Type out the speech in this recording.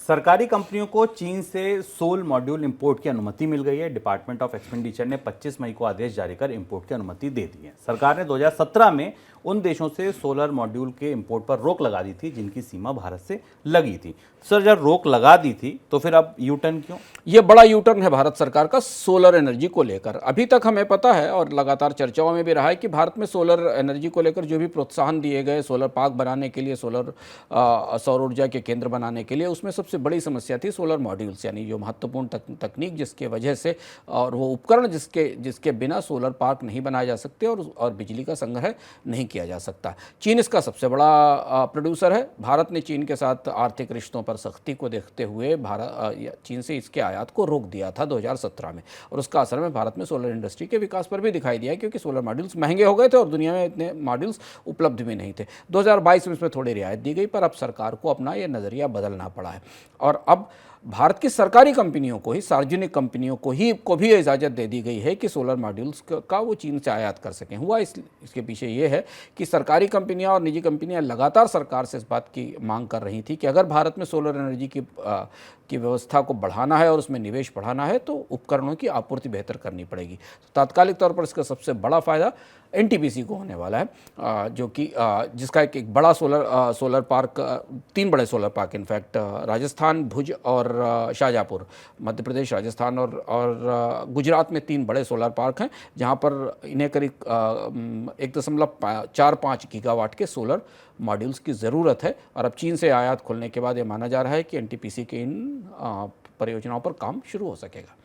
सरकारी कंपनियों को चीन से सोल मॉड्यूल इंपोर्ट की अनुमति मिल गई है। डिपार्टमेंट ऑफ एक्सपेंडिचर ने 25 मई को आदेश जारी कर इंपोर्ट की अनुमति दे दी है। सरकार ने 2017 में उन देशों से सोलर मॉड्यूल के इंपोर्ट पर रोक लगा दी थी जिनकी सीमा भारत से लगी थी। सर, जब रोक लगा दी थी तो फिर अब यू टर्न क्यों? ये बड़ा यू टर्न है भारत सरकार का सोलर एनर्जी को लेकर। अभी तक हमें पता है और लगातार चर्चाओं में भी रहा है कि भारत में सोलर एनर्जी को लेकर जो भी प्रोत्साहन दिए गए, सोलर पार्क बनाने के लिए, सोलर सौर ऊर्जा के केंद्र बनाने के लिए, उसमें सबसे बड़ी समस्या थी सोलर मॉड्यूल्स, यानी जो महत्वपूर्ण तकनीक जिसके वजह से और वो उपकरण जिसके बिना सोलर पार्क नहीं बनाए जा सकते और बिजली का संग्रह नहीं किया जा सकता। चीन इसका सबसे बड़ा प्रोड्यूसर है। भारत ने चीन के साथ आर्थिक रिश्तों पर सख्ती को देखते हुए चीन से इसके आयात को रोक दिया था 2017 में, और उसका असर में भारत में सोलर इंडस्ट्री के विकास पर भी दिखाई दिया, क्योंकि सोलर मॉड्यूल्स महंगे हो गए थे और दुनिया में इतने मॉड्यूल्स उपलब्ध भी नहीं थे। 2022 में इसमें थोड़ी रियायत दी गई, पर अब सरकार को अपना ये नज़रिया बदलना पड़ा है और अब भारत की सरकारी कंपनियों को ही, सार्वजनिक कंपनियों को भी इजाज़त दे दी गई है कि सोलर मॉड्यूल्स का वो चीन से आयात कर सकें। हुआ इसके पीछे ये है कि सरकारी कंपनियां और निजी कंपनियां लगातार सरकार से इस बात की मांग कर रही थी कि अगर भारत में सोलर एनर्जी की व्यवस्था को बढ़ाना है और उसमें निवेश बढ़ाना है तो उपकरणों की आपूर्ति बेहतर करनी पड़ेगी। तो तात्कालिक तौर पर इसका सबसे बड़ा फ़ायदा एनटीपीसी को होने वाला है, जो कि जिसका एक बड़ा सोलर पार्क, 3 बड़े सोलर पार्क इनफैक्ट राजस्थान, भुज और शाहजहाँपुर, मध्य प्रदेश, राजस्थान और गुजरात में 3 बड़े सोलर पार्क हैं, जहां पर इन्हें करीब 1.45 गीगावाट के सोलर मॉड्यूल्स की ज़रूरत है। और अब चीन से आयात खोलने के बाद ये माना जा रहा है कि एनटीपीसी के इन परियोजनाओं पर काम शुरू हो सकेगा।